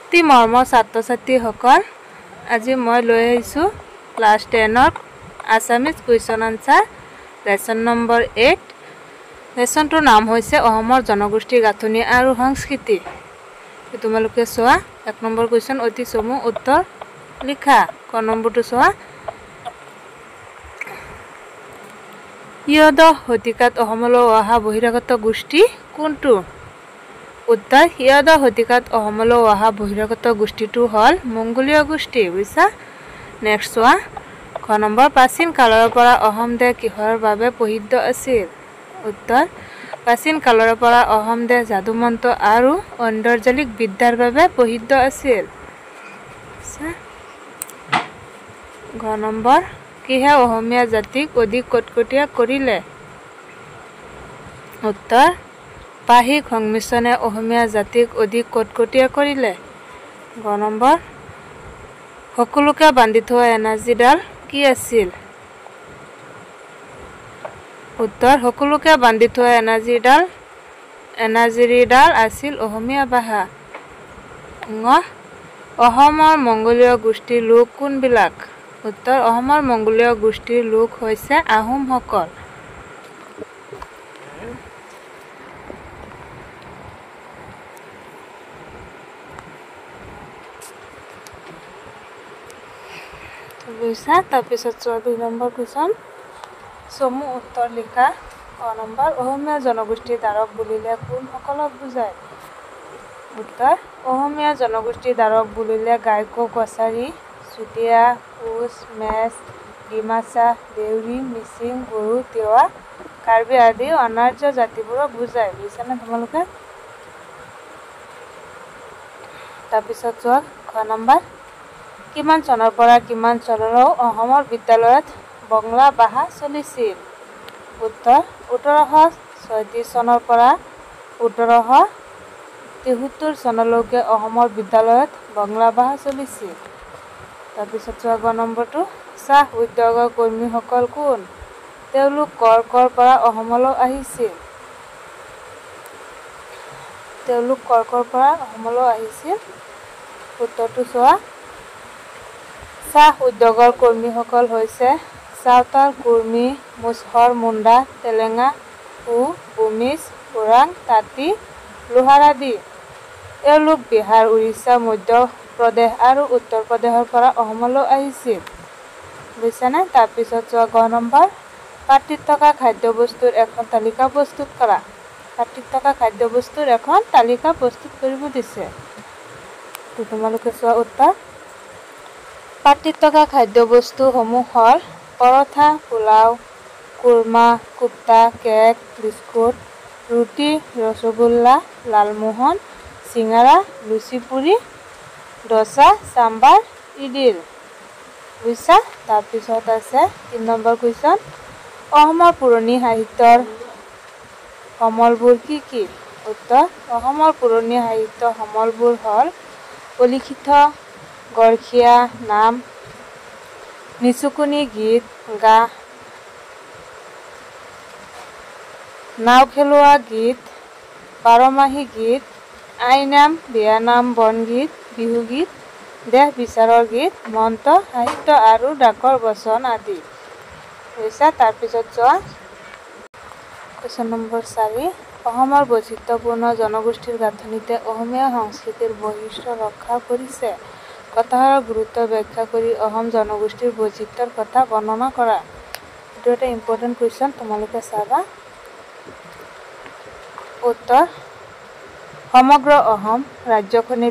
অতি মৰমৰ ছাত্ৰ ছাত্ৰীসকল, আজি মই লৈ আহিছোঁ ক্লাছ 10ৰ Assamese question answer lesson number 8। লেসনটোৰ নাম হৈছে অসমৰ জনগোষ্ঠীৰ গাঁথনি আৰু সংস্কৃতি। তোমালোকে চোৱা 1 নম্বৰ কুৱেশ্যন অতি চমু উত্তৰ লিখা। ক নম্বৰটো চোৱা, ত্ৰয়োদশ শতিকাত অসমলৈ অহা বহিৰাগত গোষ্ঠী কোনটো? উত্তৰ, ত্ৰয়োদশ শতিকাত অসমলৈ অহা বহিৰাগত গোষ্ঠীটো হ'ল মংগোলীয় গোষ্ঠী। বুজিছা? নেক্সট চোৱা, খ নম্বৰ, প্ৰাচীন কালৰ পৰা অসম দেশ কিহৰ বাবে প্ৰসিদ্ধ আছিল? উত্তৰ, প্ৰাচীন কালৰ পৰা অসম দেশ যাদুমন্ত্ৰ আৰু ঐন্দ্ৰজালিক বিদ্যাৰ বাবে প্ৰসিদ্ধ আছিল। ঘ নম্বৰ, কিহে অসমীয়া জাতিক অধিক কটকটীয়া কৰিলে? উত্তৰ, ভাষিক সংমিশ্ৰণে অসমীয়া জাতিক অধিক কটকটীয়া কৰিলে। গ নম্বৰ, সকলোকে বান্ধি থোৱা এনাজীডাল কি আছিল? উত্তৰ, সকলোকে বান্ধি থোৱা এনাজৰীডাল আছিল অসমীয়া ভাষা। ঙ, অসমৰ মংগোলীয় গোষ্ঠীৰ লোক কোনবিলাক? উত্তৰ, অসমৰ মংগোলীয় গোষ্ঠীৰ লোক হৈছে আহোমসকল। বুজিছা? তাৰপিছত 2 নম্বৰ কুৱেশ্যন চমু উত্তৰ লিখা। ক নম্বৰ, অসমীয়া জনগোষ্ঠীৰ দ্বাৰক বুলিলে কোনসকলক বুজায়? উত্তৰ, অসমীয়া জনগোষ্ঠীৰ দ্বাৰক বুলিলে গাইক, কছাৰী, চুতীয়া, কোচ, মেচ, ডিমাচা, দেউৰী, মিচিং, বড়ো, তিৱা, কাৰ্বি আদি অনাৰ্য জাতিবোৰক বুজায়। বুজিছানে তোমালোকে? তাৰপিছত চোৱা খ নম্বৰ, কিমান চনৰ পৰা কিমান চনলৈ অসমৰ বিদ্যালয়ত বঙলা ভাষা চলিছিল? উত্তৰ, 1836 চনৰ পৰা 1873 চনলৈকে অসমৰ বিদ্যালয়ত বঙলা ভাষা চলিছিল। তাৰপিছত চোৱা গ নম্বৰটো, চাহ উদ্যোগৰ কৰ্মীসকল কোন? তেওঁলোক কৰ পৰা অসমলৈ আহিছিল? তেওঁলোক কৰ পৰা অসমলৈ আহিছিল? উত্তৰটো চোৱা, চাহ উদ্যোগৰ কৰ্মীসকল হৈছে চাওতাল, কুৰ্মী, মুছহৰ, মুণ্ডা, তেলেঙা, কো, ভূমিজ, ওৰাং, তাঁতী, লোহাৰ আদি। এওঁলোক বিহাৰ, উৰিষ্যা, মধ্য প্ৰদেশ আৰু উত্তৰ প্ৰদেশৰ পৰা অসমলৈ আহিছিল। বুজিছানে? তাৰপিছত চোৱা গ নম্বৰ, পাত্ৰিত থকা খাদ্যবস্তুৰ এখন তালিকা প্ৰস্তুত কৰা। পাত্ৰিত থকা খাদ্যবস্তুৰ এখন তালিকা প্ৰস্তুত কৰিব দিছে। তোমালোকে চোৱা উত্তৰ, পাত্ৰিত থকা খাদ্যবস্তুসমূহ হ'ল পৰঠা, পোলাও, কুৰ্মা, কোপ্তা, কেক, বিস্কুট, ৰুটি, ৰসগোল্লা, লালমোহন, চিঙৰা, লুচি, পুৰি, ডোচা, চাম্বাৰ, ইডলি। বুজিছা? তাৰপিছত আছে 3 নম্বৰ কুৱেশ্যন, অসমৰ পুৰণি সাহিত্যৰ সমলবোৰ কি কি? উত্তৰ, অসমৰ পুৰণি সাহিত্যৰ সমলবোৰ হ'ল অলিখিত, গৰখীয়া নাম, নিচুকনি গীত, নাও খেলোৱা গীত, বাৰমাহী গীত, আইনাম, বিয়ানাম, বনগীত, বিহুগীত, দেশ বিচাৰৰ গীত, মন্ত্ৰ সাহিত্য আৰু ডাকৰ বচন আদি। বুজিছা? তাৰপিছত চোৱা কুৱেশ্যন নম্বৰ 4, অসমৰ বৈচিত্ৰ্যপূৰ্ণ জনগোষ্ঠীৰ গাঁথনিতে অসমীয়া সংস্কৃতিৰ বৈশিষ্ট্য ৰক্ষা পৰিছে। কথাষাৰৰ গুৰুত্ব ব্যাখ্যা কৰি অসম জনগোষ্ঠীৰ বৈচিত্ৰ্যৰ কথা বৰ্ণনা কৰা। এইটো এটা ইম্পৰ্টেণ্ট কুৱেশ্যন, তোমালোকে চাবা। উত্তৰ, সমগ্ৰ অসম ৰাজ্যখনে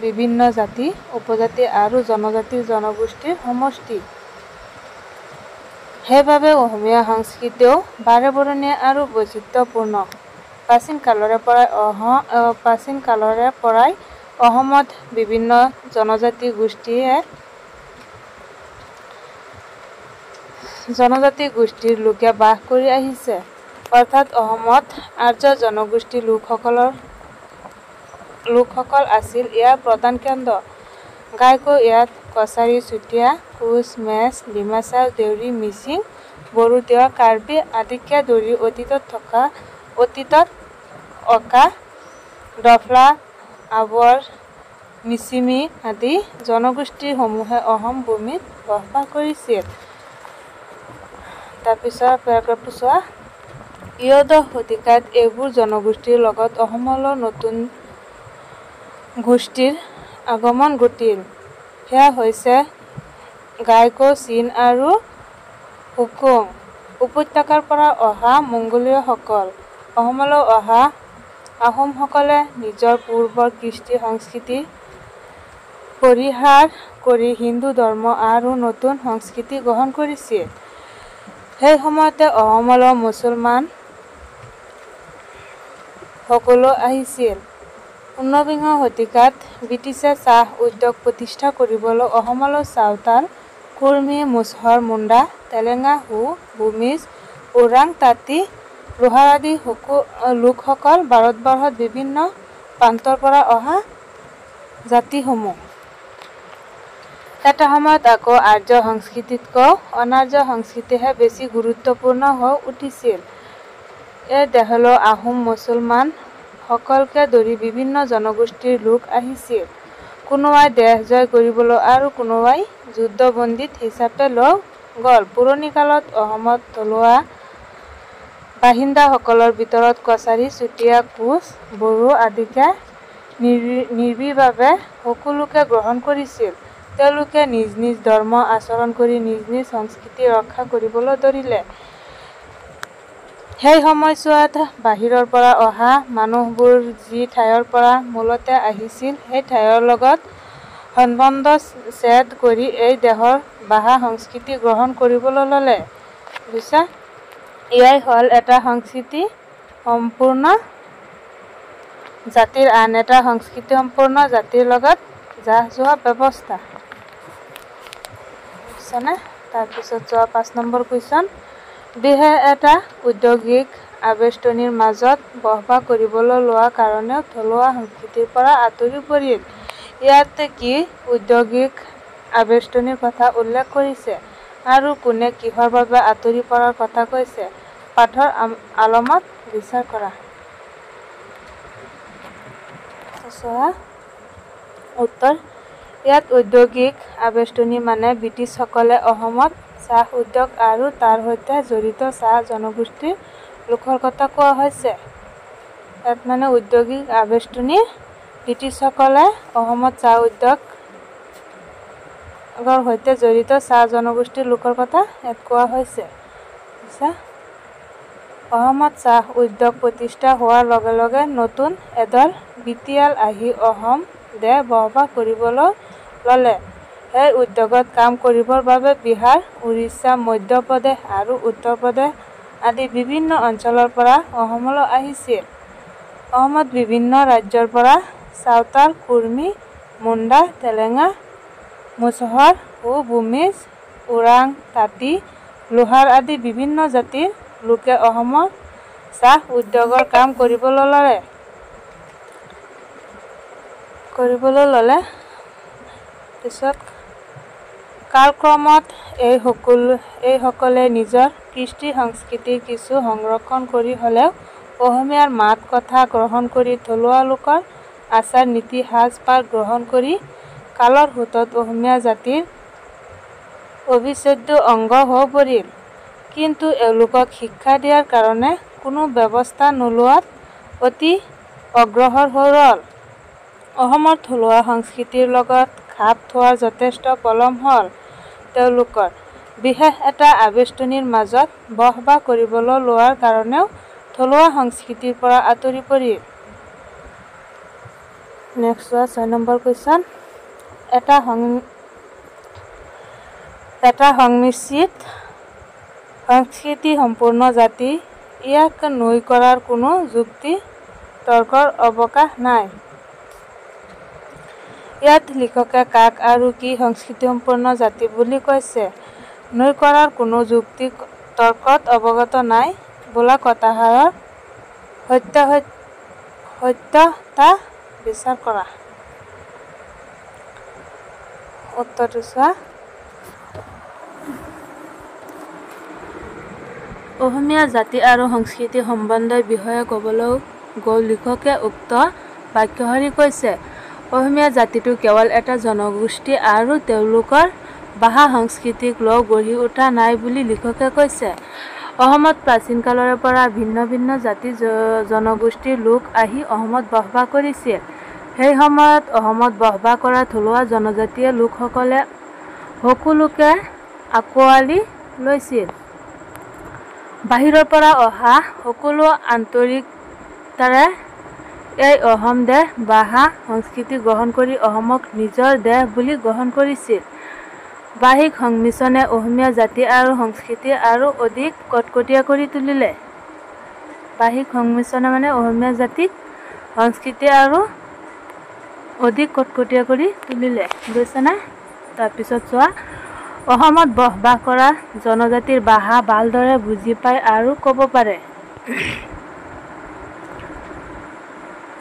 বিভিন্ন জাতি, উপজাতি আৰু জনজাতিৰ জনগোষ্ঠীৰ সমষ্টি। সেইবাবে অসমীয়া সংস্কৃতিও বাৰেবৰণীয়া আৰু বৈচিত্ৰ্যপূৰ্ণ। প্ৰাচীন কালৰে পৰাই অসমত বিভিন্ন জনজাতি গোষ্ঠীৰ লোকে বাস কৰি আহিছে। অৰ্থাৎ অসমত আৰ্য জনগোষ্ঠীৰ লোকসকল আছিল ইয়াৰ প্ৰধান কেন্দ্ৰ। ঘাইকৈ ইয়াত কছাৰী, চুতীয়া, কোচ, মেচ, ডিমাচা, দেউৰী, মিচিং, বড়ো, তিৱা, কাৰ্বি আদিকে ধৰি অতীতত অকা, দফলা, আৱৰ, মিচিমি আদি জনগোষ্ঠীসমূহে অসম ভূমিত বসবাস কৰিছিল। তাৰপিছত পেৰাগ্ৰাফটো চোৱা। ত্ৰয়োদশ শতিকাত এইবোৰ জনগোষ্ঠীৰ লগত অসমলৈ নতুন গোষ্ঠীৰ আগমন ঘটিল। সেয়া হৈছে গাইকো, চীন আৰু হুকুং উপত্যকাৰ পৰা অহা মংগোলীয়সকল। অসমলৈ অহা আহোমসকলে নিজৰ পূৰ্বৰ কৃষ্টি সংস্কৃতি পৰিহাৰ কৰি হিন্দু ধৰ্ম আৰু নতুন সংস্কৃতি গ্ৰহণ কৰিছিল। সেই সময়তে অসমলৈ মুছলমান সকলো আহিছিল। ঊনবিংশ শতিকাত ব্ৰিটিছে চাহ উদ্যোগ প্ৰতিষ্ঠা কৰিবলৈ অসমলৈ চাওতাল, কুৰ্মী, মুছহৰ, মুণ্ডা, তেলেঙা, হো, ভূমিজ, ওৰাং, তাঁতী, লোহাৰ আদি লোকসকল ভাৰতবৰ্ষত বিভিন্ন প্ৰান্তৰ পৰা অহা জাতিসমূহ। এটা সময়ত আকৌ আৰ্য সংস্কৃতিতকৈ অনাৰ্য সংস্কৃতিহে বেছি গুৰুত্বপূৰ্ণ হৈ উঠিছিল। এই দেশলৈ আহোম, মুছলমান সকলকে ধৰি বিভিন্ন জনগোষ্ঠীৰ লোক আহিছিল। কোনোবাই দেশ জয় কৰিবলৈ আৰু কোনোবাই যুদ্ধবন্দী হিচাপে লৈ গ'ল। পুৰণি কালত অসমত থলুৱা বাসিন্দাসকলৰ ভিতৰত কছাৰী, চুতীয়া, কোচ, বড়ো আদিকে নিৰ্বিবাদে সকলোকে গ্ৰহণ কৰিছিল। তেওঁলোকে নিজ নিজ ধৰ্ম আচৰণ কৰি নিজ নিজ সংস্কৃতি ৰক্ষা কৰিবলৈ ধৰিলে। সেই সময়ছোৱাত বাহিৰৰ পৰা অহা মানুহবোৰ যি ঠাইৰ পৰা মূলতে আহিছিল, সেই ঠাইৰ লগত সম্বন্ধ ছেদ কৰি এই দেশৰ ভাষা সংস্কৃতি গ্ৰহণ কৰিবলৈ ল'লে। বুজিছা? এয়াই হ'ল এটা সংস্কৃতি সম্পূৰ্ণ জাতিৰ আন এটা সংস্কৃতি সম্পূৰ্ণ জাতিৰ লগত যাহ যোৱা ব্যৱস্থা। বুজিছানে? তাৰপিছত যোৱা 5 নম্বৰ কুৱেশ্যন। বিশেষ এটা ঔদ্যোগিক আবেষ্টনীৰ মাজত বসবাস কৰিবলৈ লোৱাৰ কাৰণেও থলুৱা সংস্কৃতিৰ পৰা আঁতৰি পৰিল। ইয়াত কি ঔদ্যোগিক আবেষ্টনীৰ কথা উল্লেখ কৰিছে আৰু কোনে কিহৰ বাবে আঁতৰি পৰাৰ কথা কৈছে? পাঠৰ আলমত বিচাৰ কৰা। উত্তৰ: ইয়াত ঔদ্যোগিক আবেষ্টনী মানে ব্ৰিটিছসকলে অসমত চাহ উদ্যোগ আৰু তাৰ সৈতে জড়িত চাহ জনগোষ্ঠীৰ লোকৰ কথা কোৱা হৈছে। ইয়াত মানে ঔদ্যোগিক আবেষ্টনী ব্ৰিটিছসকলে অসমত চাহ উদ্যোগৰ সৈতে জড়িত চাহ জনগোষ্ঠীৰ লোকৰ কথা ইয়াত কোৱা হৈছে। অসমত চাহ উদ্যোগ প্ৰতিষ্ঠা হোৱাৰ লগে লগে নতুন এদল বিটিয়াল আহি অসম দেশ বসবাস কৰিবলৈ ল'লে। সেই উদ্যোগত কাম কৰিবৰ বাবে বিহাৰ, উৰিষ্যা, মধ্য প্ৰদেশ আৰু উত্তৰ প্ৰদেশ আদি বিভিন্ন অঞ্চলৰ পৰা অসমলৈ আহিছিল। অসমত বিভিন্ন ৰাজ্যৰ পৰা চাওতাল, কুৰ্মী, মুণ্ডা, তেলেঙা, মুছহৰ, হো, ভূমিজ, ওৰাং, তাঁতী, লোহাৰ আদি বিভিন্ন জাতিৰ লোকে অসমৰ চাহ উদ্যোগৰ কাম কৰিবলৈ ল'লে। পিছত কালক্ৰমত এইসকলে নিজৰ কৃষ্টি সংস্কৃতিৰ কিছু সংৰক্ষণ কৰি হ'লেও অসমীয়াৰ মাত কথা গ্ৰহণ কৰি থলুৱা লোকৰ আচাৰ নীতি সাজ-পাৰ গ্ৰহণ কৰি কালৰ সোঁতত অসমীয়া জাতিৰ অবিচ্ছেদ্য অংগ হৈ পৰিল। কিন্তু এওঁলোকক শিক্ষা দিয়াৰ কাৰণে কোনো ব্যৱস্থা নোলোৱাত অতি অগ্ৰসৰ হৈ ৰ'ল। অসমৰ থলুৱা সংস্কৃতিৰ লগত খাপ খোৱাৰ যথেষ্ট পলম হ'ল তেওঁলোকৰ। বিশেষ এটা আবেষ্টনীৰ মাজত বসবাস কৰিবলৈ লোৱাৰ কাৰণেও থলুৱা সংস্কৃতিৰ পৰা আঁতৰি পৰিল। Next 6 number question. এটা সংমিশ্ৰিত সংস্কৃতি সম্পূৰ্ণ জাতি, ইয়াক নুই কৰাৰ কোনো যুক্তি তৰ্কৰ অৱকাশ নাই। ইয়াত লিখকে কাক আৰু কি সংস্কৃতিসম্পন্ন জাতি বুলি কৈছে? নুই কৰাৰ কোনো যুক্তি তৰ্কত অৱগত নাই বোলা কথাষাৰৰ সত্যতা বিচাৰ কৰা। উত্তৰটো চোৱা। অসমীয়া জাতি আৰু সংস্কৃতি সম্বন্ধৰ বিষয়ে ক'বলৈ গৈ লিখকে উক্ত বাক্যশাৰী কৈছে: অসমীয়া জাতিটো কেৱল এটা জনগোষ্ঠী আৰু তেওঁলোকৰ ভাষা সংস্কৃতিক লৈ গঢ়ি উঠা নাই বুলি লিখকে কৈছে। অসমত প্ৰাচীন কালৰে পৰা ভিন্ন ভিন্ন জাতি জনগোষ্ঠীৰ লোক আহি অসমত বসবাস কৰিছিল। সেই সময়ত অসমত বসবাস কৰা থলুৱা জনজাতীয় লোকসকলে সকলোকে আঁকোৱালি লৈছিল। বাহিৰৰ পৰা অহা সকলো আন্তৰিকতাৰে এই অসম দেশ ভাষা সংস্কৃতি গ্ৰহণ কৰি অসমক নিজৰ দেশ বুলি গ্ৰহণ কৰিছিল। ভাষিক সংমিশ্ৰণে অসমীয়া জাতি আৰু সংস্কৃতি আৰু অধিক কটকটীয়া কৰি তুলিলে। ভাষিক সংমিশ্ৰণে মানে অসমীয়া জাতিক সংস্কৃতি আৰু অধিক কটকটীয়া কৰি তুলিলে। বুজিছেনে? তাৰপিছত চোৱা, অসমত বসবাস কৰা জনজাতিৰ ভাষা ভালদৰে বুজি পায় আৰু ক'ব পাৰে।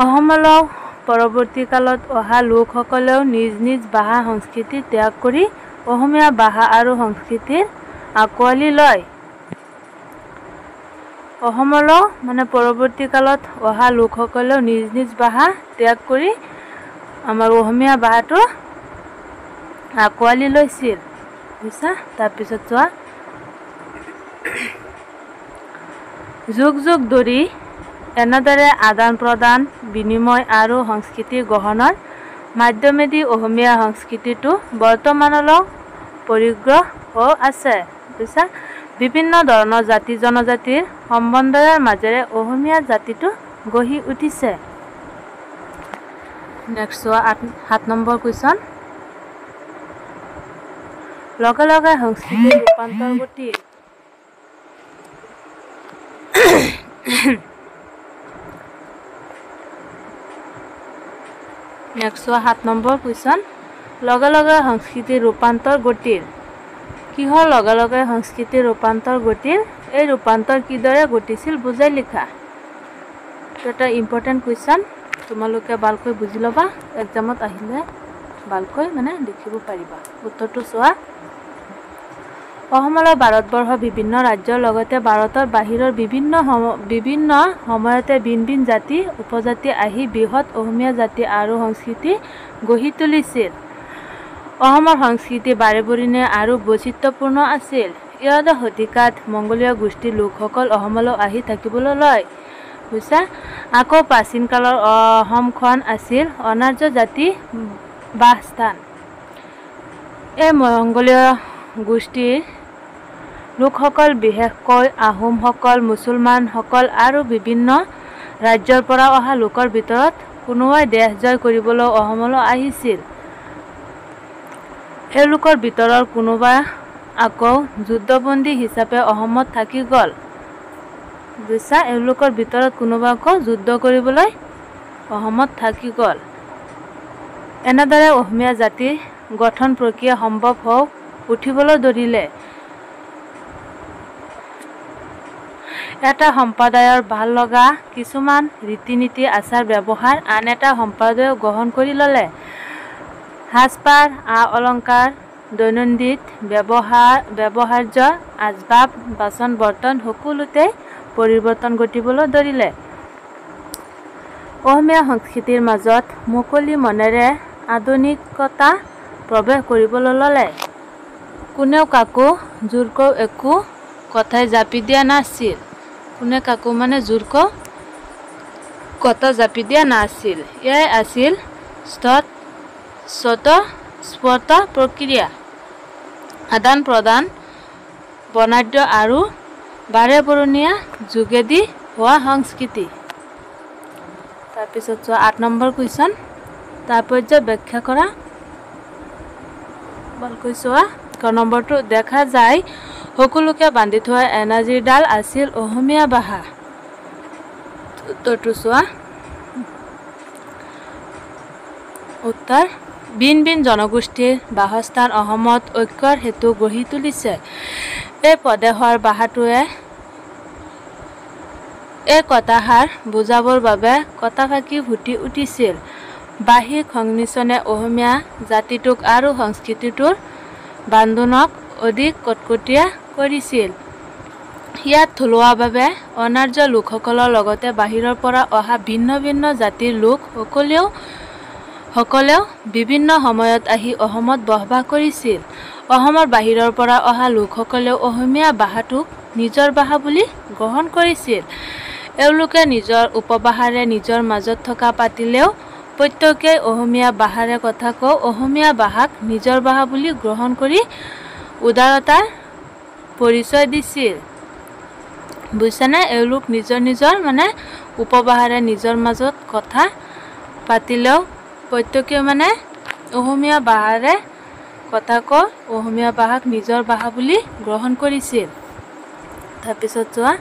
অসমলৈ পৰৱৰ্তী কালত অহা লোকসকলেও নিজ নিজ ভাষা সংস্কৃতি ত্যাগ কৰি অসমীয়া ভাষা আৰু সংস্কৃতিৰ আঁকোৱালি লয়। অসমলৈ মানে পৰৱৰ্তী কালত অহা লোকসকলেও নিজ নিজ ভাষা ত্যাগ কৰি আমাৰ অসমীয়া ভাষাটো আঁকোৱালি লৈছিল। বুজিছা? তাৰপিছত চোৱা, যুগ যুগ ধৰি এনেদৰে আদান প্ৰদান বিনিময় আৰু সংস্কৃতি গ্ৰহণৰ মাধ্যমেদি অসমীয়া সংস্কৃতিটো বৰ্তমানলৈ পৰিগ্ৰহ হৈ আছে। বুজিছা? বিভিন্ন ধৰণৰ জাতি জনজাতিৰ সম্বন্ধৰ মাজেৰে অসমীয়া জাতিটো গঢ়ি উঠিছে। নেক্সট চোৱা, 7 নম্বৰ কুৱেশ্যন। লগে লগে সংস্কৃতিৰ ৰূপান্তৰ ঘটিল। নেক্সট চোৱা, 7 নম্বৰ কুৱেশ্যন। লগে লগে সংস্কৃতিৰ ৰূপান্তৰ ঘটিল। কিহৰ লগে লগে সংস্কৃতিৰ ৰূপান্তৰ ঘটিল? এই ৰূপান্তৰ কিদৰে ঘটিছিল বুজাই লিখা। এটা ইম্পৰ্টেণ্ট কুৱেশ্যন, তোমালোকে ভালকৈ বুজি ল'বা, এক্সামত আহিলে ভালকৈ মানে লিখিব পাৰিবা। উত্তৰটো চোৱা, অসমলৈ ভাৰতবৰ্ষৰ বিভিন্ন ৰাজ্যৰ লগতে ভাৰতৰ বাহিৰৰ বিভিন্ন সময়তে ভিন ভিন জাতি উপজাতি আহি বৃহৎ অসমীয়া জাতি আৰু সংস্কৃতি গঢ়ি তুলিছিল। অসমৰ সংস্কৃতি বাৰেবৰণীয়া আৰু বৈচিত্ৰ্যপূৰ্ণ আছিল। ইয়াত শতিকাত মংগোলীয় গোষ্ঠীৰ লোকসকল অসমলৈ আহি থাকিবলৈ লয়। বুজিছা? আকৌ প্ৰাচীন কালৰ অসমখন আছিল অনাৰ্য জাতিৰ বাসস্থান। এই মংগোলীয় গোষ্ঠীৰ লোকসকল বিশেষকৈ আহোমসকল, মুছলমানসকল আৰু বিভিন্ন ৰাজ্যৰ পৰা অহা লোকৰ ভিতৰত কোনোবাই দেশ জয় কৰিবলৈ অসমলৈ আহিছিল। এওঁলোকৰ ভিতৰৰ কোনোবা আকৌ যুদ্ধবন্দী হিচাপে অসমত থাকি গ'ল। বুজিছা? এওঁলোকৰ ভিতৰত কোনোবা আকৌ যুদ্ধ কৰিবলৈ অসমত থাকি গ'ল। এনেদৰে অসমীয়া জাতিৰ গঠন প্ৰক্ৰিয়া সম্ভৱ হৈ উঠিবলৈ ধৰিলে। এটা সম্প্ৰদায়ৰ ভাল লগা কিছুমান ৰীতি নীতি আচাৰ ব্যৱহাৰ আন এটা সম্প্ৰদায়ে গ্ৰহণ কৰি ল'লে। সাজপাৰ, অলংকাৰ, দৈনন্দিন ব্যৱহাৰ্য আচবাব বাচন বৰ্তন সকলোতে পৰিৱৰ্তন ঘটিবলৈ ধৰিলে। অসমীয়া সংস্কৃতিৰ মাজত মুকলি মনেৰে আধুনিকতা প্ৰৱেশ কৰিবলৈ ল'লে। কোনেও কাকো জোৰকৈ একো কথাই জাপি দিয়া নাছিল। কোনে কাকো মানে জোৰকৈ কথা জাপি দিয়া নাছিল। এয়াই আছিল স্বতঃস্ফূৰ্ত প্ৰক্ৰিয়া। আদান প্ৰদান বৰ্ণাঢ্য আৰু বাৰেবৰণীয়া যোগেদি হোৱা সংস্কৃতি। তাৰপিছত চোৱা, 8 নম্বৰ কুৱেশ্যন। তাৎপৰ্য ব্যাখ্যা কৰা। ভালকৈ চোৱা। ক নম্বৰটো, দেখা যায় সকলোকে বান্ধি থোৱা এনাৰ্জিৰ ডাল আছিল অসমীয়া ভাষা। উত্তৰটো চোৱা। উত্তৰ, ভিন ভিন জনগোষ্ঠীৰ বাসস্থান অসমত ঐক্যৰ হেতু গঢ়ি তুলিছে। এই প্ৰদেশৰ ভাষাটোৱে এই কথাষাৰ বুজাবৰ বাবে কথাফাকি ফুটি উঠিছিল। ভাষিক সংমিশ্ৰণে অসমীয়া জাতিটোক আৰু সংস্কৃতিটোৰ বান্ধোনক অধিক কটকটীয়া কৰিছিল। ইয়াত থলুৱাভাৱে অনাৰ্য লোকসকলৰ লগতে বাহিৰৰ পৰা অহা ভিন্ন ভিন্ন জাতিৰ লোক সকলেও বিভিন্ন সময়ত আহি অসমত বসবাস কৰিছিল। অসমৰ বাহিৰৰ পৰা অহা লোকসকলেও অসমীয়া ভাষাটোক নিজৰ ভাষা বুলি গ্ৰহণ কৰিছিল। এওঁলোকে নিজৰ উপভাষাৰে নিজৰ মাজত থকা পাতিলেও প্ৰত্যেকেই অসমীয়া ভাষাৰে কথা কওঁ অসমীয়া ভাষাক নিজৰ ভাষা বুলি গ্ৰহণ কৰি উদাৰতাৰ পৰিচয় দিছিল। বুজিছানে? এওঁলোক নিজৰ নিজৰ মানে উপভাষাৰে নিজৰ মাজত কথা পাতিলেও প্ৰত্যেকে মানে অসমীয়া ভাষাৰে কথা কওঁ অসমীয়া ভাষাক নিজৰ ভাষা বুলি গ্ৰহণ কৰিছিল। তাৰপিছত চোৱা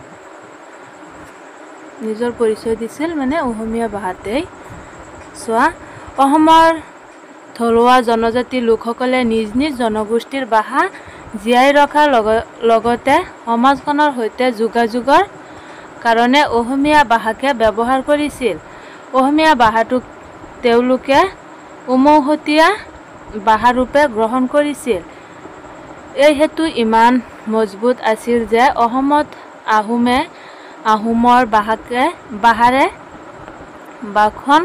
নিজৰ পৰিচয় দিছিল মানে অসমীয়া ভাষাতেই। চোৱা অসমৰ থলুৱা জনজাতি লোকসকলে নিজ নিজ জনগোষ্ঠীৰ ভাষা জীয়াই ৰখাৰ লগতে সমাজখনৰ সৈতে যোগাযোগৰ কাৰণে অসমীয়া ভাষাকে ব্যৱহাৰ কৰিছিল। অসমীয়া ভাষাটোক তেওঁলোকে উমৈহতীয়া ভাষাৰূপে গ্ৰহণ কৰিছিল। এই হেতু ইমান মজবুত আছিল যে অসমত আহোমৰ ভাষাৰে ভাষণ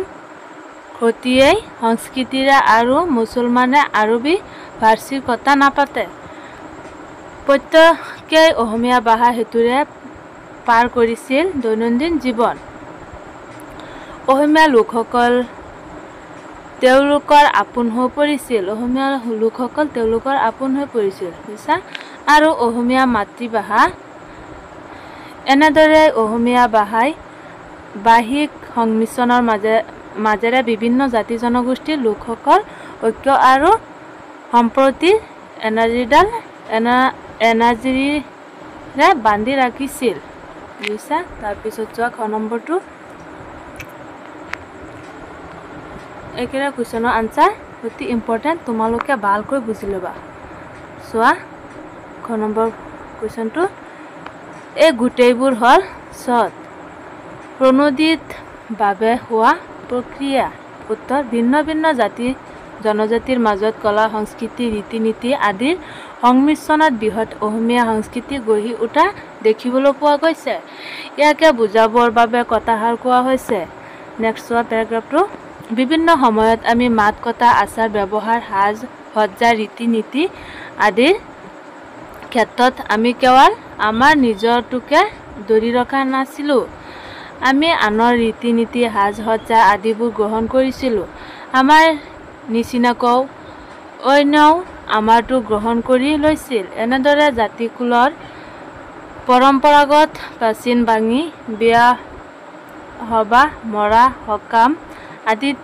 ঘটিয়েই সংস্কৃতিৰে আৰু মুছলমানে আৰবী ফাৰ্চীৰ কথা নাপাতে। প্ৰত্যেকেই অসমীয়া ভাষা হেতুৰে পাৰ কৰিছিল দৈনন্দিন জীৱন। অসমীয়া লোকসকল তেওঁলোকৰ আপোন হৈ পৰিছিল। অসমীয়া লোকসকল তেওঁলোকৰ আপোন হৈ পৰিছিল বুজিছা। আৰু অসমীয়া মাতৃভাষা এনেদৰে অসমীয়া ভাষাই ভাষিক সংমিশ্ৰণৰ মাজেৰে বিভিন্ন জাতি জনগোষ্ঠীৰ লোকসকল ঐক্য আৰু সম্প্ৰীতিৰ এনাজৰীৰে বান্ধি ৰাখিছিল বুজিছা। তাৰপিছত চোৱা খ নম্বৰটো একেৰা কুৱেশ্যনৰ আনচাৰ অতি ইম্পৰ্টেণ্ট তোমালোকে ভালকৈ বুজি ল'বা। চোৱা খ নম্বৰ কুৱেশ্যনটো এই গোটেইবোৰ হ'ল চত প্ৰণোদিত ভাৱে হোৱা প্ৰক্ৰিয়া। উত্তৰ ভিন্ন ভিন্ন জাতি জনজাতিৰ মাজত কলা সংস্কৃতি ৰীতি নীতি আদিৰ সংমিশ্ৰণত বৃহৎ অসমীয়া সংস্কৃতি গঢ়ি উঠা দেখিবলৈ পোৱা গৈছে। ইয়াকে বুজাবৰ বাবে কথাষাৰ কোৱা হৈছে। নেক্সট চোৱা পেৰাগ্ৰাফটো বিভিন্ন সময়ত আমি মাত কথা আচাৰ ব্যৱহাৰ সাজ সজ্জা ৰীতি নীতি আদিৰ ক্ষেত্ৰত আমি কেৱল আমাৰ নিজৰটোকে ধৰি ৰখা নাছিলোঁ। আমি আনৰ ৰীতি নীতি সাজ সজ্জা আদিবোৰ গ্ৰহণ কৰিছিলোঁ। আমাৰ নিচিনাকৈ অন্যও আমাৰটো গ্ৰহণ কৰি লৈছিল। এনেদৰে জাতিকুলৰ পৰম্পৰাগত প্ৰাচীন ভাঙি বিয়া সবাহ মৰা সকাম আদিত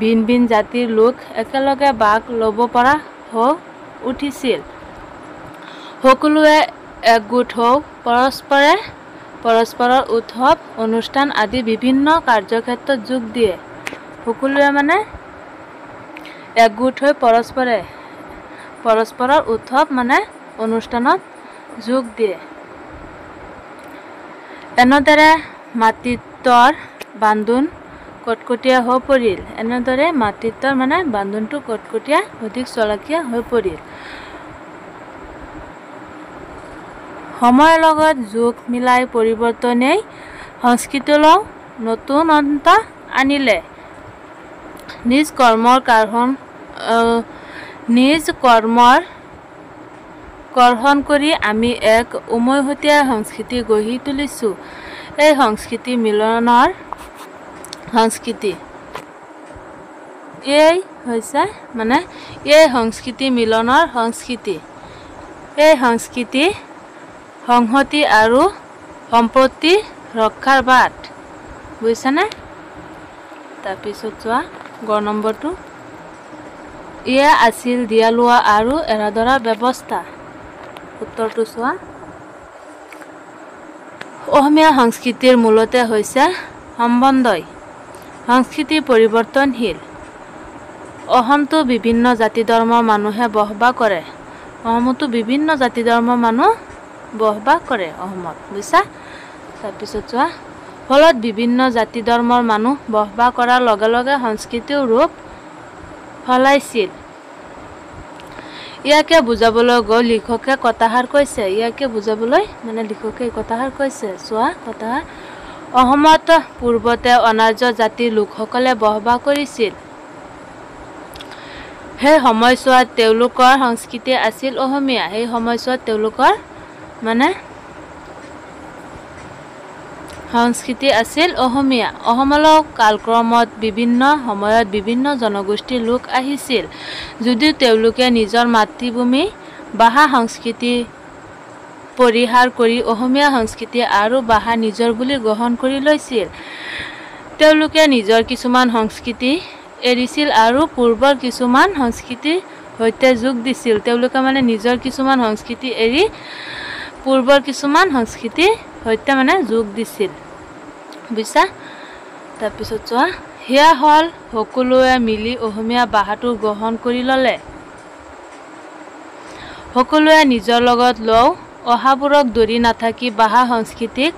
ভিন ভিন জাতিৰ লোক একেলগে ভাগ ল'ব পৰা হৈ উঠিছিল। সকলোৱে একগোট হৈ পৰস্পৰৰ উৎসৱ অনুষ্ঠান আদি বিভিন্ন কাৰ্যক্ষেত্ৰত যোগ দিয়ে। সকলোৱে মানে একগোট হৈ পৰস্পৰৰ উৎসৱ মানে অনুষ্ঠানত যোগ দিয়ে। এনেদৰে মাতৃত্বৰ বান্ধোন কটকটীয়া হৈ পৰিল। এনেদৰে মাতৃত্বৰ মানে বান্ধোনটো কটকটীয়া অধিক চলাকীয়া হৈ পৰিল। সময়ৰ লগত যোগ মিলাই পৰিৱৰ্তনেই সংস্কৃতিলৈ নতুনত্ব আনিলে। নিজ কৰ্মৰ কৰ্ষণ কৰি আমি এক উমৈহতীয়া সংস্কৃতি গঢ়ি তুলিছোঁ। এই সংস্কৃতি মিলনৰ সংস্কৃতি। এই সংস্কৃতি সংহতি আৰু সম্প্ৰীতি ৰক্ষাৰ বাট বুজিছানে। তাৰপিছত চোৱা গ নম্বৰটো এয়া আছিল দিয়া লোৱা আৰু এৰা ধৰা ব্যৱস্থা। উত্তৰটো চোৱা অসমীয়া সংস্কৃতিৰ মূলতে হৈছে সম্বন্ধই। সংস্কৃতি পৰিৱৰ্তনশীল। অসমতো বিভিন্ন জাতি ধৰ্মৰ মানুহে বসবাস কৰে। অসমতো বিভিন্ন জাতি ধৰ্মৰ মানুহ বসবাস কৰে অসমত বুজিছা। তাৰপিছত চোৱা ফলত বিভিন্ন জাতি ধৰ্মৰ মানুহ বসবাস কৰাৰ লগে লগে সংস্কৃতিও ৰূপ সলাইছিল। ইয়াকে বুজাবলৈ গৈ লিখকে কথাষাৰ কৈছে। লিখকে কথাষাৰ কৈছে। চোৱা কথাষাৰ অসমত পূৰ্বতে অনাৰ্য জাতিৰ লোকসকলে বসবাস কৰিছিল। সেই সময়ছোৱাত তেওঁলোকৰ সংস্কৃতি আছিল অসমীয়া। সেই সময়ছোৱাত তেওঁলোকৰ মানে সংস্কৃতি আছিল অসমীয়া। অসমলৈ কালক্ৰমত বিভিন্ন সময়ত বিভিন্ন জনগোষ্ঠীৰ লোক আহিছিল। যদিও তেওঁলোকে নিজৰ মাতৃভূমি ভাষা সংস্কৃতি পৰিহাৰ কৰি অসমীয়া সংস্কৃতি আৰু ভাষা নিজৰ বুলি গ্ৰহণ কৰি লৈছিল। তেওঁলোকে নিজৰ কিছুমান সংস্কৃতি এৰিছিল আৰু পূৰ্বৰ কিছুমান সংস্কৃতিৰ সৈতে যোগ দিছিল। তেওঁলোকে মানে নিজৰ কিছুমান সংস্কৃতি এৰি পূৰ্বৰ কিছুমান সংস্কৃতিৰ সৈতে মানে যোগ দিছিল। বুজিছা? তাৰপিছত চোৱা, সেয়া হ'ল সকলোৱে মিলি অসমীয়া ভাষাটো গ্ৰহণ কৰি ল'লে। সকলোৱে নিজৰ লগত লওঁ অহাবোৰক ধৰি নাথাকি ভাষা সংস্কৃতিক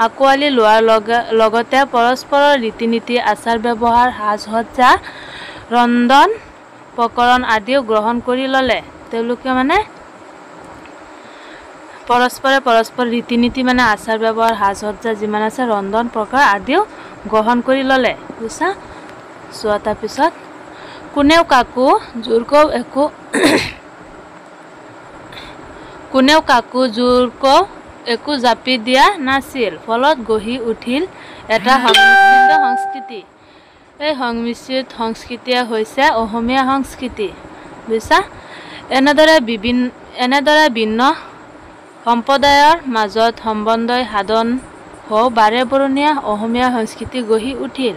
আঁকোৱালি লোৱাৰ লগতে পৰস্পৰৰ ৰীতি নীতি আচাৰ ব্যৱহাৰ সাজ সজ্জা ৰন্ধন প্ৰকৰণ আদিও গ্ৰহণ কৰি ল'লে। তেওঁলোকে মানে পৰস্পৰ ৰীতি নীতি মানে আচাৰ ব্যৱহাৰ সাজ সজ্জা যিমান আছে ৰন্ধন প্ৰকাৰ আদিও গ্ৰহণ কৰি ল'লে। বুজিছা? চোৱা তাৰপিছত কোনেও কাকো জোৰকৈ একো জাপি দিয়া নাছিল। ফলত গঢ়ি উঠিল এটা সংমিশ্ৰিত সংস্কৃতি। এই সংমিশ্ৰিত সংস্কৃতিয়ে হৈছে অসমীয়া সংস্কৃতি। বুজিছা? এনেদৰে ভিন্ন সম্প্ৰদায়ৰ মাজত সমন্বয় সাধন হৈ বাৰেবৰণীয়া অসমীয়া সংস্কৃতি গঢ়ি উঠিল।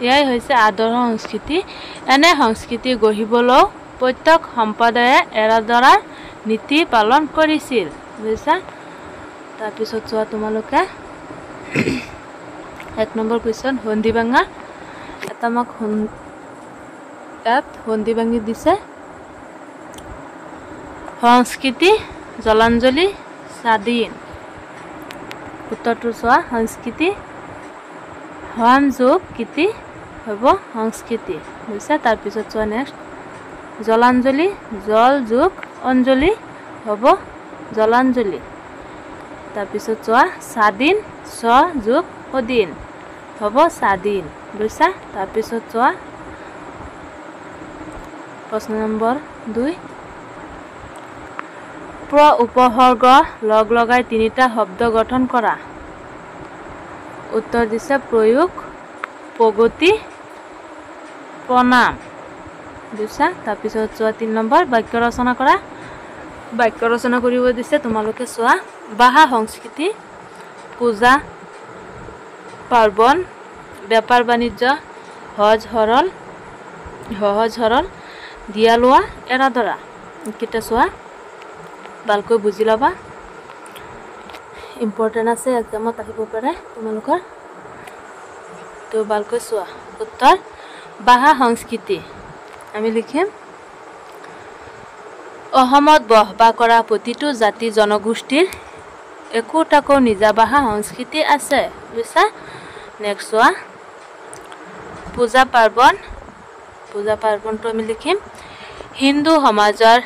এয়াই হৈছে আদৰ্শ সংস্কৃতি। এনে সংস্কৃতি গঢ়িবলৈ প্ৰত্যেক সম্প্ৰদায়ে এৰাধৰাৰ নীতি পালন কৰিছিল। বুজিছা? তাৰপিছত চোৱা তোমালোকে 1 নম্বৰ কুৱেশ্যন সন্ধি ভাঙা। এটা আমাক ইয়াত সন্ধি ভাঙি দিছে। সংস্কৃতি জলাঞ্জলি স্বাধীন। উত্তৰটো চোৱা, সংস্কৃতি সম যোগ কৃতি হ'ব সংস্কৃতি। বুজিছা? তাৰপিছত চোৱা নেক্সট, জলাঞ্জলি জল যোগ অঞ্জলি হ'ব জলাঞ্জলি। তাৰপিছত চোৱা, স্বাধীন স্ব যোগ অধীন হ'ব স্বাধীন। বুজিছা? তাৰপিছত চোৱা প্ৰশ্ন নম্বৰ 2, উপসৰ্গ লগ লগাই 3টা শব্দ গঠন কৰা। উত্তৰ দিছে প্ৰয়োগ, প্ৰগতি, প্ৰণাম। বুজিছা? তাৰপিছত চোৱা 3 নম্বৰ, বাক্য ৰচনা কৰা। বাক্য ৰচনা কৰিব দিছে। তোমালোকে চোৱা, ভাষা সংস্কৃতি, পূজা পাৰ্বণ, বেপাৰ বাণিজ্য, সহজ সৰল, দিয়া লোৱা, এৰা ধৰা। এইকেইটা চোৱা, ভালকৈ বুজি ল'বা। ইম্পৰ্টেণ্ট আছে, এক্সামত আহিব পাৰে তোমালোকৰ। তো ভালকৈ চোৱা। উত্তৰ, ভাষা সংস্কৃতি। আমি লিখিম, অসমত বসবাস কৰা প্ৰতিটো জাতি জনগোষ্ঠীৰ একোটাকৈ নিজা ভাষা সংস্কৃতি আছে। বুজিছা? নেক্সট চোৱা, পূজা পাৰ্বণটো আমি লিখিম, হিন্দু সমাজৰ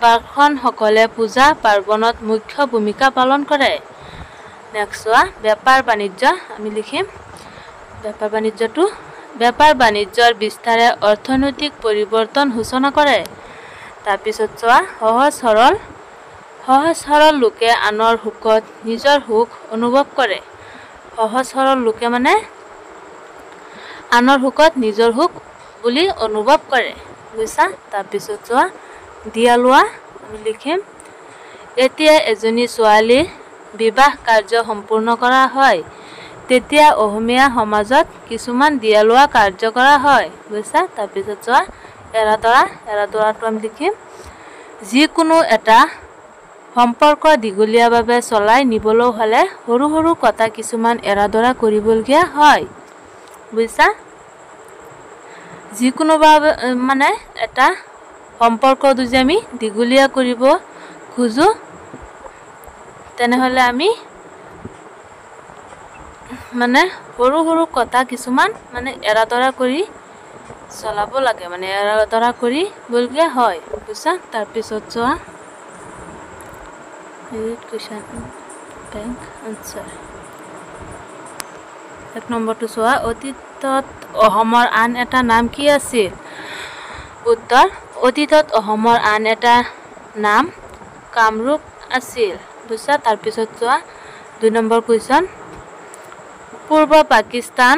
ব্ৰাহ্মণসকলে পূজা পাৰ্বণত মুখ্য ভূমিকা পালন কৰে। নেক্সট চোৱা, বেপাৰ বাণিজ্য আমি লিখিম, বেপাৰ বাণিজ্যৰ বিস্তাৰে অৰ্থনৈতিক পৰিৱৰ্তন সূচনা কৰে। তাৰপিছত চোৱা, সহজ সৰল লোকে আনৰ সুখত নিজৰ সুখ অনুভৱ কৰে। সহজ সৰল লোকে মানে আনৰ সুখত নিজৰ সুখ বুলি অনুভৱ কৰে। বুজিছা? তাৰপিছত চোৱা, দিয়া লোৱা আমি লিখিম, এতিয়া এজনী ছোৱালীৰ বিবাহ কাৰ্য সম্পূৰ্ণ কৰা হয় তেতিয়া অসমীয়া সমাজত কিছুমান দিয়া লোৱা কাৰ্য কৰা হয়। বুজিছা? তাৰপিছত চোৱা, এৰা ধৰাটো আমি লিখিম, যিকোনো এটা সম্পৰ্ক দীঘলীয়াভাৱে চলাই নিবলৈ হ'লে সৰু সৰু কথা কিছুমান এৰা ধৰা কৰিবলগীয়া হয়। বুজিছা? যিকোনো মানে এটা সম্পৰ্ক যদি আমি দীঘলীয়া কৰিব খোজো তেনেহ'লে আমি মানে সৰু সৰু কথা কিছুমান মানে এৰা ধৰা কৰি চলাব লাগে, মানে এৰা ধৰা কৰিবলগীয়া হয়। বুজিছা? তাৰপিছত চোৱা, কুৱেশ্যন বেংক আনচাৰ। 1 নম্বৰটো চোৱা, অতীত অতীতত অসমৰ আন এটা নাম কি আছিল উত্তৰ অতীতত অসমৰ আন এটা নাম কামৰূপ আছিল বুজিছা তাৰ পিছত চোৱা 2 নম্বৰ কোৱেশ্চন পূৰ্ব পাকিস্তান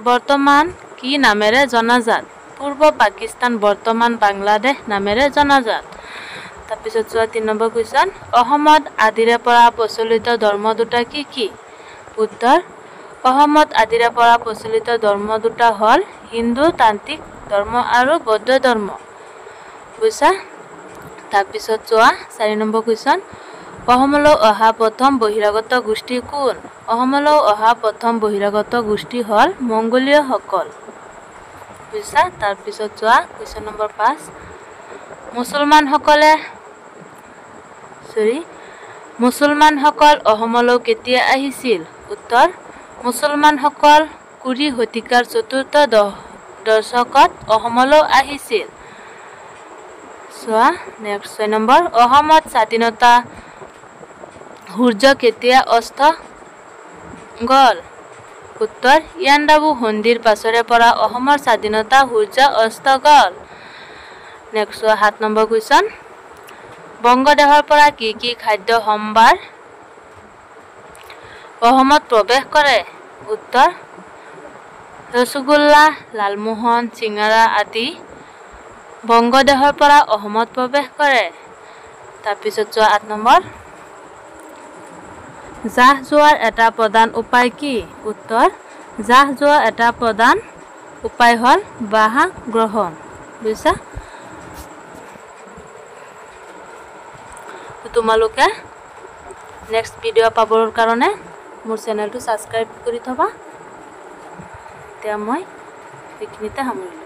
বৰ্তমান কি নামেৰে জনাজাত পূৰ্ব পাকিস্তান বৰ্তমান বাংলাদেশ নামেৰে জনাজাত তাৰ পিছত চোৱা 3 নম্বৰ কোৱেশ্চন অসমত আদিৰে পৰা প্ৰচলিত ধৰ্ম দুটা কি কি উত্তৰ অসমত আদিৰে পৰা প্ৰচলিত ধৰ্ম দুটা হল হিন্দু তান্ত্ৰিক ধৰ্ম আৰু বৌদ্ধ ধৰ্ম বুজিছা তাৰ পিছত চোৱা 4 নম্বৰ কোৱেশ্চন অসমলৈ অহা প্ৰথম বহিৰাগত গোষ্ঠী কোন অসমলৈ অহা প্ৰথম বহিৰাগত গোষ্ঠী হল মংগোলীয়সকল বুজিছা তাৰ পিছত চোৱা কোৱেশ্চন নম্বৰ 5 মুছলমানসকল অসমলৈ কেতিয়া আহিছিল উত্তৰ মুছলমানসকল কুৰি শতিকাৰ চতুৰ্থ দশকত অসমলৈ আহিছিল চোৱা নেক্সট 6 নম্বৰ অসমত স্বাধীনতা সূৰ্য কেতিয়া অস্ত গল উত্তৰ ইয়াণ্ডাবু সন্ধিৰ পাছৰে পৰা অসমৰ স্বাধীনতা সূৰ্য অস্ত গল নেক্সট 7 নম্বৰ কোৱেশ্চন বংগদেশৰ পৰা কি কি খাদ্য সম্ভাৰ অসমত প্ৰৱেশ কৰে উত্তৰ ৰসগোল্লা লালমোহন চিঙৰা আদি বংগদেশৰ পৰা অসমত প্ৰৱেশ কৰে তাৰ পিছত চোৱা 8 নম্বৰ জাহ যোৱাৰ এটা প্ৰধান উপায় কি উত্তৰ জাহ যোৱাৰ এটা প্ৰধান উপায় হল বাহা গ্ৰহণ বুজিছা তোমালোকে নেক্সট ভিডিও পাবৰ কাৰণে মোৰ চেনেলটো সাবস্ক্ৰাইব কৰি থবা এতিয়া মই এইখিনিতে সামৰিলোঁ